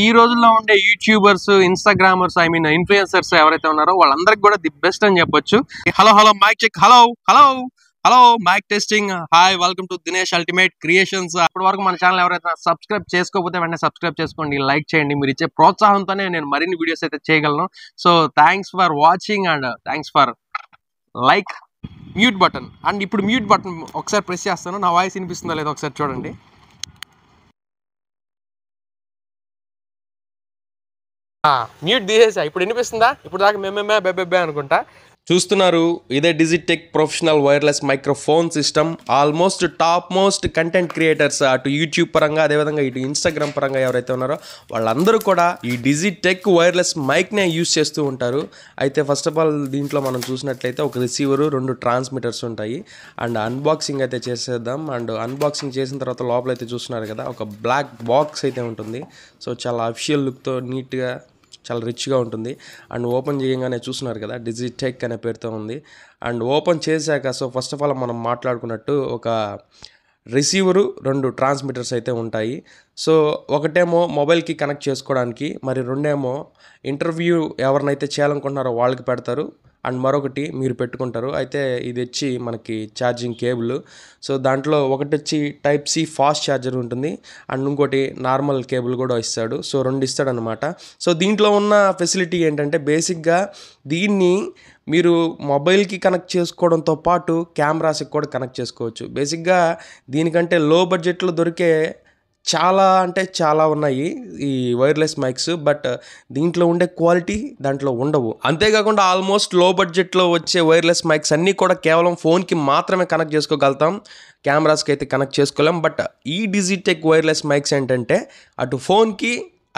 ఈ రోజుల్లో ఉండే యూట్యూబర్స్, ఇన్‌స్టాగ్రామర్స్ ఇన్‌ఫ్లుయెన్సర్స్ ఎవరైతే ఉన్నారో వాళ్ళందరికి కూడా ది బెస్ట్ అని చెప్పొచ్చు. Hello! Hello! Mike check. Hello! Hello! Hello! Mike testing. Hi! Welcome to Dinesh ultimate creations. అప్పటి వరకు మన ఛానల్ ఎవరైతే సబ్స్క్రైబ్ చేసుకోకపోతే వెంటనే సబ్స్క్రైబ్ చేసుకోండి. లైక్ చేయండి. మీరు ఇచ్చే ప్రోత్సాహంతోనే నేను మరిన్ని వీడియోస్ అయితే చేయగలను. So thanks for watching and thanks for like. Mute button and ఇప్పుడు మ్యూట్ బటన్ ఒకసారి ప్రెస్ చేస్తాను. నా వాయిస్ వినిపిస్తుందో లేదో ఒకసారి చూడండి. మ్యూట్ తీసేసా. ఇప్పుడు వినిపిస్తుందా? ఇప్పుడు దాకా మేమేమే బెబ్బెబ్బే అనుకుంటా. చూస్తున్నారు, ఇదే Digitek professional wireless microphone system. Almost top most content creators అటు యూట్యూబ్ పరంగా, అదేవిధంగా ఇటు ఇన్స్టాగ్రామ్ పరంగా ఎవరైతే ఉన్నారో వాళ్ళందరూ కూడా ఈ డిజిటెక్ వైర్లెస్ మైక్నే యూజ్ చేస్తూ ఉంటారు. అయితే ఫస్ట్ ఆఫ్ ఆల్ దీంట్లో మనం చూసినట్లయితే ఒక రిసీవరు, 2 ట్రాన్స్మిటర్స్ ఉంటాయి. అండ్ అన్బాక్సింగ్ అయితే చేసేద్దాం. అండ్ అన్బాక్సింగ్ చేసిన తర్వాత లోపలైతే చూస్తున్నారు కదా, ఒక బ్లాక్ బాక్స్ అయితే ఉంటుంది. సో చాలా అఫిషియల్ లుక్తో నీట్గా చాలా రిచ్గా ఉంటుంది. అండ్ ఓపెన్ చేయగానే చూస్తున్నారు కదా, డిజిటెక్ అనే పేరుతో ఉంది. అండ్ ఓపెన్ చేశాక సో ఫస్ట్ ఆఫ్ ఆల్ మనం మాట్లాడుకున్నట్టు ఒక రిసీవరు, 2 ట్రాన్స్మిటర్స్ అయితే ఉంటాయి. సో ఒకటేమో మొబైల్కి కనెక్ట్ చేసుకోవడానికి, మరి రెండేమో ఇంటర్వ్యూ ఎవరినైతే చేయాలనుకుంటున్నారో వాళ్ళకి పెడతారు. అండ్ మరొకటి మీరు పెట్టుకుంటారు. అయితే ఇది వచ్చి మనకి ఛార్జింగ్ కేబుల్. సో దాంట్లో ఒకటి వచ్చి టైప్ సి ఫాస్ట్ ఛార్జర్ ఉంటుంది. అండ్ ఇంకోటి నార్మల్ కేబుల్ కూడా ఇస్తాడు. సో 2 ఇస్తాడనమాట. సో దీంట్లో ఉన్న ఫెసిలిటీ ఏంటంటే బేసిక్గా దీన్ని మీరు మొబైల్కి కనెక్ట్ చేసుకోవడంతో పాటు కెమెరాస్కి కూడా కనెక్ట్ చేసుకోవచ్చు. బేసిక్గా దీనికంటే లో బడ్జెట్లో దొరికే చాలా అంటే చాలా ఉన్నాయి ఈ వైర్లెస్ మైక్స్. బట్ దీంట్లో ఉండే క్వాలిటీ దాంట్లో ఉండవు. అంతేకాకుండా ఆల్మోస్ట్ లో బడ్జెట్లో వచ్చే వైర్లెస్ మైక్స్ అన్నీ కూడా కేవలం ఫోన్కి మాత్రమే కనెక్ట్ చేసుకోగలుగుతాం, కెమెరాస్కి అయితే కనెక్ట్ చేసుకోలేం. బట్ ఈ డిజిటెక్ వైర్లెస్ మైక్స్ ఏంటంటే అటు ఫోన్కి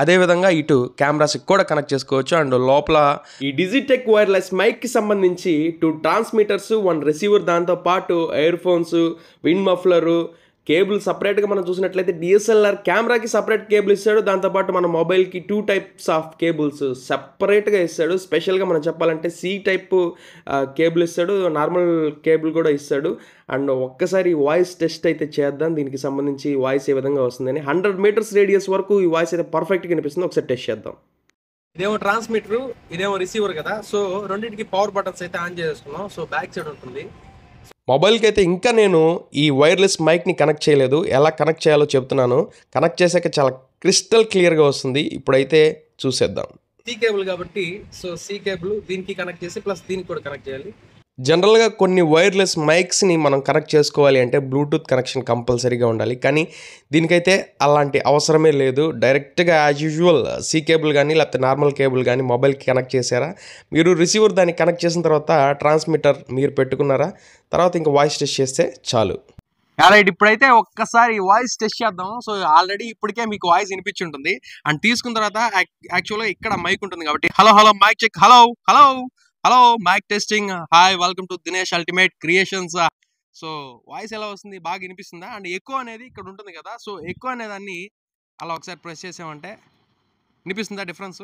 అదేవిధంగా ఇటు కెమెరాస్కి కూడా కనెక్ట్ చేసుకోవచ్చు. అండ్ లోపల ఈ డిజిటెక్ వైర్లెస్ మైక్కి సంబంధించి 2 ట్రాన్స్మిటర్స్, 1 రిసీవర్, దాంతోపాటు ear phones, wind muffler, cable సపరేట్గా మనం చూసినట్లయితే డిఎస్ఎల్ఆర్ కెమెరాకి సపరేట్ కేబుల్ ఇస్తాడు. దాంతోపాటు మన మొబైల్కి 2 టైప్స్ ఆఫ్ కేబుల్స్ సపరేట్గా ఇస్తాడు. స్పెషల్గా మనం చెప్పాలంటే సి టైప్ కేబుల్ ఇస్తాడు, నార్మల్ కేబుల్ కూడా ఇస్తాడు. అండ్ ఒక్కసారి వాయిస్ టెస్ట్ అయితే చేద్దాం, దీనికి సంబంధించి వాయిస్ ఏ విధంగా వస్తుందని. 100 మీటర్స్ రేడియస్ వరకు ఈ వాయిస్ అయితే పర్ఫెక్ట్గా వినిపిస్తుంది. ఒకసారి టెస్ట్ చేద్దాం. ఇదేమో ట్రాన్స్మిటర్, ఇదేమో రిసీవర్ కదా. సో రెండింటికి పవర్ బటన్స్ అయితే ఆన్ చేసుకున్నాం. సో బ్యాక్ సైడ్ ఉంటుంది. మొబైల్కి అయితే ఇంకా నేను ఈ వైర్లెస్ మైక్ని కనెక్ట్ చేయలేదు. ఎలా కనెక్ట్ చేయాలో చెప్తున్నాను. కనెక్ట్ చేశాక చాలా క్రిస్టల్ క్లియర్గా వస్తుంది. ఇప్పుడైతే చూసేద్దాం. సి కేబుల్ కాబట్టి సో సి కేబుల్ దీనికి కనెక్ట్ చేసి ప్లస్ దీనికి కూడా కనెక్ట్ చేయాలి. జనరల్గా కొన్ని వైర్లెస్ మైక్స్ని మనం కనెక్ట్ చేసుకోవాలి అంటే బ్లూటూత్ కనెక్షన్ కంపల్సరీగా ఉండాలి. కానీ దీనికైతే అలాంటి అవసరమే లేదు. డైరెక్ట్గా యాజ్ యూజువల్ సి కేబుల్ కానీ లేకపోతే నార్మల్ కేబుల్ కానీ మొబైల్కి కనెక్ట్ చేశారా, మీరు రిసీవర్ దాన్ని కనెక్ట్ చేసిన తర్వాత ట్రాన్స్మిటర్ మీరు పెట్టుకున్నారా, తర్వాత ఇంకా వాయిస్ టెస్ట్ చేస్తే చాలు. రైట్, ఇప్పుడైతే ఒక్కసారి వాయిస్ టెస్ట్ చేద్దాం. సో ఆల్రెడీ ఇప్పటికే మీకు వాయిస్ వినిపించుంటుంది. అండ్ తీసుకున్న తర్వాత యాక్చువల్గా ఇక్కడ మైక్ ఉంటుంది కాబట్టి hello! Hello! Mike check. Hello! Hello! Hello! Mike testing. Hi! Welcome to Dinesh ultimate creations. So voice ఎలా వస్తుంది? బాగా వినిపిస్తుందా? అండ్ ఎక్కువ అనేది ఇక్కడ ఉంటుంది కదా. సో ఎక్కువ అనేదాన్ని అలా ఒకసారి ప్రెస్ చేసామంటే వినిపిస్తుందా డిఫరెన్స్?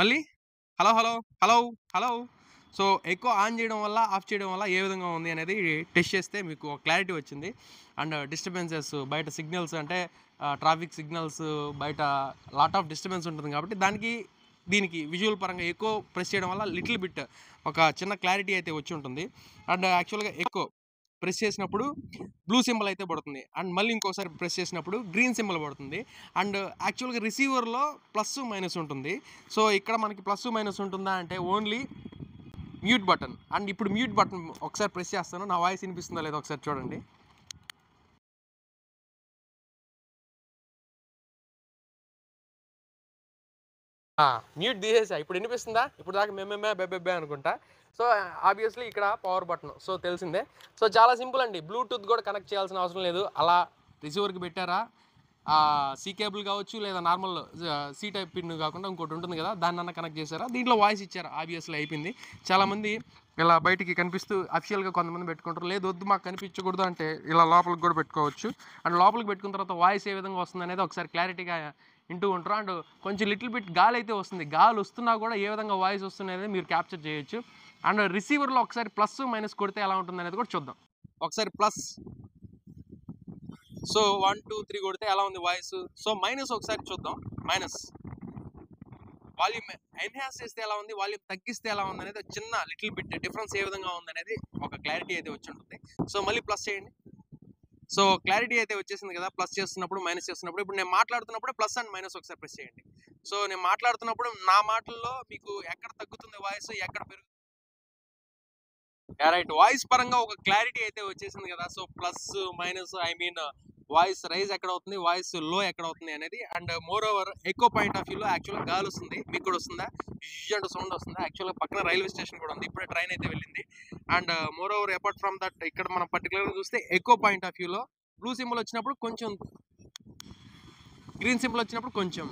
మళ్ళీ hello! Hello! Hello! Hello! So ఎక్కువ ఆన్ చేయడం వల్ల, ఆఫ్ చేయడం వల్ల ఏ విధంగా ఉంది అనేది టెస్ట్ చేస్తే మీకు క్లారిటీ వచ్చింది. అండ్ డిస్టర్బెన్సెస్ బయట సిగ్నల్స్ అంటే ట్రాఫిక్ సిగ్నల్స్ బయట లాట్ ఆఫ్ డిస్టర్బెన్స్ ఉంటుంది కాబట్టి దీనికి విజువల్ పరంగా ఎక్కువ ప్రెస్ చేయడం వల్ల లిటిల్ బిట్ ఒక చిన్న క్లారిటీ అయితే వచ్చి ఉంటుంది. అండ్ యాక్చువల్గా ఎక్కువ ప్రెస్ చేసినప్పుడు బ్లూ సింబల్ అయితే పడుతుంది. అండ్ మళ్ళీ ఇంకోసారి ప్రెస్ చేసినప్పుడు గ్రీన్ సింబల్ పడుతుంది. అండ్ యాక్చువల్గా రిసీవర్లో ప్లస్ మైనస్ ఉంటుంది. సో ఇక్కడ మనకి ప్లస్ మైనస్ ఉంటుందా అంటే ఓన్లీ మ్యూట్ బటన్. అండ్ ఇప్పుడు మ్యూట్ బటన్ ఒకసారి ప్రెస్ చేస్తాను. నా వాయిస్ వినిపిస్తుందా లేదో ఒకసారి చూడండి. మ్యూట్ తీసేసా. ఇప్పుడు వినిపిస్తుందా? ఇప్పుడు దాకా మేమేమే బెబ్బెబ్బే అనుకుంటా. సో ఆబ్వియస్లీ ఇక్కడ పవర్ బటన్ సో తెలిసిందే. సో చాలా సింపుల్ అండి. బ్లూటూత్ కూడా కనెక్ట్ చేయాల్సిన అవసరం లేదు. అలా రిసీవర్కి పెట్టారా, సి కేబుల్ కావచ్చు లేదా నార్మల్ సి టైప్ పిన్ కాకుండా ఇంకోటి ఉంటుంది కదా, దాన్నన్నా కనెక్ట్ చేశారా, దీంట్లో వాయిస్ ఇచ్చారా, ఆబ్వియస్లీ అయిపోయింది. చాలామంది ఇలా బయటికి కనిపిస్తూ అఫిషియల్గా కొంతమంది పెట్టుకుంటారు. లేదు వద్దు మాకు కనిపించకూడదు అంటే ఇలా లోపలికి కూడా పెట్టుకోవచ్చు. అండ్ లోపలికి పెట్టుకున్న తర్వాత వాయిస్ ఏ విధంగా వస్తుంది అనేది ఒకసారి క్లారిటీగా వింటూ ఉంటారు. అండ్ కొంచెం లిటిల్ బిట్ గాలి అయితే వస్తుంది. గాలి వస్తున్నా కూడా ఏ విధంగా వాయిస్ వస్తుంది అనేది మీరు క్యాప్చర్ చేయొచ్చు. అండ్ రిసీవర్లో ఒకసారి ప్లస్ మైనస్ కొడితే ఎలా ఉంటుంది అనేది కూడా చూద్దాం. ఒకసారి ప్లస్ సో 1 2 3 కొడితే ఎలా ఉంది వాయిస్. సో మైనస్ ఒకసారి చూద్దాం. మైనస్ వాల్యూమ్ ఎన్హాన్స్ చేస్తే ఎలా ఉంది, వాల్యూమ్ తగ్గిస్తే ఎలా ఉంది అనేది చిన్న లిటిల్ బిట్ డిఫరెన్స్ ఏ విధంగా ఉంది అనేది ఒక క్లారిటీ అయితే వచ్చి ఉంటుంది. సో మళ్ళీ ప్లస్ చేయండి. సో క్లారిటీ అయితే వచ్చేసింది కదా, ప్లస్ చేస్తున్నప్పుడు మైనస్ చేస్తున్నప్పుడు. ఇప్పుడు నేను మాట్లాడుతున్నప్పుడు ప్లస్ అండ్ మైనస్ ఒకసారి ప్రెస్ చేయండి. సో నేను మాట్లాడుతున్నప్పుడు నా మాటల్లో మీకు ఎక్కడ తగ్గుతుంది వాయిస్, ఎక్కడ పెరుగుతుంది, రైట్, వాయిస్ పరంగా ఒక క్లారిటీ అయితే వచ్చేసింది కదా. So plus minus I mean voice rise ఎక్కడ అవుతుంది, వాయిస్ లో ఎక్కడ అవుతుంది అనేది. And moreover echo point of వ్యూలో యాక్చువల్గా గాలి వస్తుంది, మీకు కూడా వస్తుందా, అంటూ సౌండ్ వస్తుంది. యాక్చువల్గా పక్కన రైల్వే స్టేషన్ కూడా ఉంది, ఇప్పుడే ట్రైన్ అయితే వెళ్ళింది. And more over apart from that ఇక్కడ మనం పర్టికులర్గా చూస్తే ఎకో పాయింట్ ఆఫ్ వ్యూలో బ్లూ సింబల్ వచ్చినప్పుడు కొంచెం, గ్రీన్ సింబల్ వచ్చినప్పుడు కొంచెం.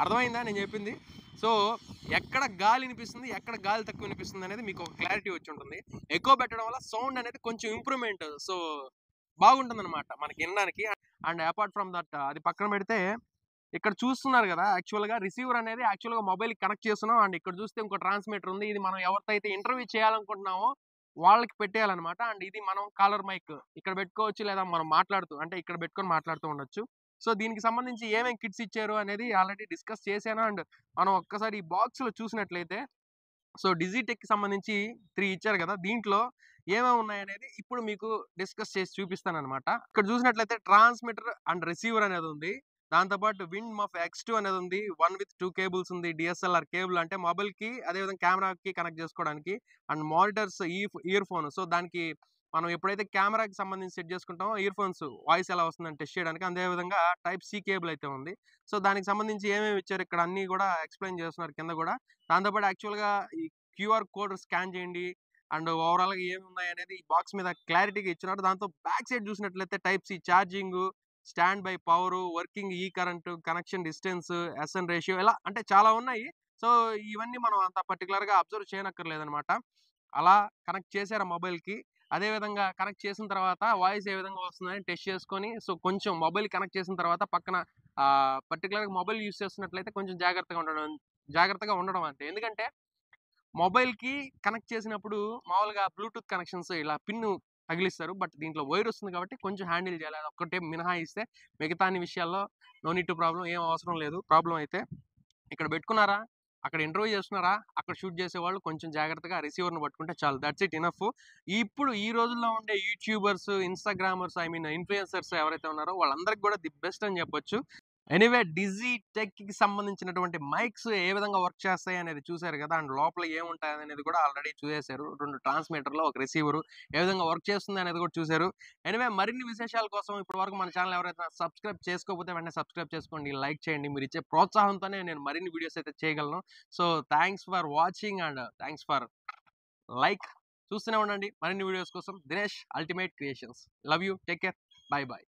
అర్థమైందా నేను చెప్పింది? సో ఎక్కడ గాలి వినిపిస్తుంది, ఎక్కడ గాలి తక్కువ వినిపిస్తుంది అనేది మీకు ఒక క్లారిటీ వచ్చి ఉంటుంది. ఎకో పెట్టడం వల్ల సౌండ్ అనేది కొంచెం ఇంప్రూవ్మెంట్, సో బాగుంటుంది అనమాట మనకి వినడానికి. అండ్ అపార్ట్ ఫ్రమ్ దట్ అది పక్కన పెడితే ఇక్కడ చూస్తున్నారు కదా, యాక్చువల్గా రిసీవర్ అనేది యాక్చువల్గా మొబైల్ కనెక్ట్ చేస్తున్నాం. అండ్ ఇక్కడ చూస్తే ఇంకో ట్రాన్స్మిటర్ ఉంది, ఇది మనం ఎవరితో అయితే ఇంటర్వ్యూ చేయాలనుకుంటున్నామో వాళ్ళకి పెట్టేయాలన్నమాట. అండ్ ఇది మనం కాలర్ మైక్ ఇక్కడ పెట్టుకోవచ్చు, లేదా మనం మాట్లాడుతూ అంటే ఇక్కడ పెట్టుకొని మాట్లాడుతూ ఉండొచ్చు. సో దీనికి సంబంధించి ఏమేమి కిట్స్ ఇచ్చారు అనేది ఆల్రెడీ డిస్కస్ చేశాను. అండ్ మనం ఒక్కసారి ఈ బాక్స్ లో చూసినట్లయితే, సో డిజిటెక్ కి సంబంధించి 3 ఇచ్చారు కదా, దీంట్లో ఏమేమి ఉన్నాయనేది ఇప్పుడు మీకు డిస్కస్ చేసి చూపిస్తాను అనమాట. ఇక్కడ చూసినట్లయితే ట్రాన్స్మిటర్ అండ్ రిసీవర్ అనేది ఉంది, దాంతోపాటు విండ్ మఫ్ X2 అనేది ఉంది, 1 with 2 కేబుల్స్ ఉంది, DSLR కేబుల్ అంటే మొబైల్ కి అదేవిధంగా కెమెరాకి కనెక్ట్ చేసుకోవడానికి. And monitors, year phone, so దానికి మనం ఎప్పుడైతే కెమెరాకి సంబంధించి సెట్ చేసుకుంటామో ఇయర్ ఫోన్స్ వాయిస్ ఎలా వస్తుందని టెస్ట్ చేయడానికి. అదేవిధంగా టైప్ సి కేబుల్ అయితే ఉంది. సో దానికి సంబంధించి ఏమేమి ఇచ్చారు ఇక్కడ అన్ని కూడా ఎక్స్ప్లెయిన్ చేస్తున్నారు కింద కూడా. దాంతోపాటు యాక్చువల్గా ఈ QR కోడ్ స్కాన్ చేయండి అండ్ ఓవరాల్గా ఏమి ఉన్నాయి అనేది ఈ బాక్స్ మీద క్లారిటీగా ఇచ్చినారు. దాంతో బ్యాక్ సైడ్ చూసినట్లయితే type C charging, standby power, working ఈ current, connection distance, SN ratio, ఇలా అంటే చాలా ఉన్నాయి. సో ఇవన్నీ మనం అంత పర్టికులర్గా అబ్జర్వ్ చేయనక్కర్లేదనమాట. అలా కనెక్ట్ చేశారు మొబైల్కి. అదేవిధంగా కనెక్ట్ చేసిన తర్వాత వాయిస్ ఏ విధంగా వస్తుందని టెస్ట్ చేసుకొని, సో కొంచెం మొబైల్ కనెక్ట్ చేసిన తర్వాత పక్కన పర్టికులర్గా మొబైల్ యూస్ చేస్తున్నట్లయితే కొంచెం జాగ్రత్తగా ఉండడం అంతే. ఎందుకంటే మొబైల్కి కనెక్ట్ చేసినప్పుడు మామూలుగా బ్లూటూత్ కనెక్షన్స్ ఇలా పిన్ను తగిలిస్తారు, బట్ దీంట్లో వైర్ వస్తుంది కాబట్టి కొంచెం హ్యాండిల్ చేయాలి. అది ఒక్కటే మినహాయిస్తే మిగతా అన్ని విషయాల్లో నో నీడ్ టు ప్రాబ్లం, ఏం అవసరం లేదు. ప్రాబ్లం అయితే ఇక్కడ పెట్టుకున్నారా, అక్కడ ఇంటర్వ్యూ చేస్తున్నారా, అక్కడ షూట్ చేసేవాళ్ళు కొంచెం జాగ్రత్తగా రిసీవర్ని పట్టుకుంటే చాలు, దట్స్ ఇట్, ఇనఫ్. ఇప్పుడు ఈ రోజుల్లో ఉండే YouTubers, Instagrammers, I mean influencers ఎవరైతే ఉన్నారో వాళ్ళందరికీ కూడా ది బెస్ట్ అని చెప్పొచ్చు. ఎనీవే డిజిటెక్ కి సంబంధించినటువంటి మైక్స్ ఏ విధంగా వర్క్ చేస్తాయి అనేది చూశారు కదా, అండ్ లోపల ఏముంటాయి అనేది కూడా ఆల్రెడీ చూసేశారు. 2 ట్రాన్స్మిటర్లు, ఒక రిసీవర్ ఏ విధంగా వర్క్ చేస్తుంది అనేది కూడా చూశారు. ఎనీవే మరిన్ని విశేషాల కోసం ఇప్పటి వరకు మన ఛానల్ ఎవరైతే సబ్స్క్రైబ్ చేసుకోకపోతే వెంటనే సబ్స్క్రైబ్ చేసుకోండి, లైక్ చేయండి. మీరు ఇచ్చే ప్రోత్సాహంతోనే నేను మరిన్ని వీడియోస్ అయితే చేయగలను. So thanks for watching and thanks for like. చూస్తూనే ఉండండి మరిన్ని వీడియోస్ కోసం. Dinesh ultimate creations. Love you, take care, by by.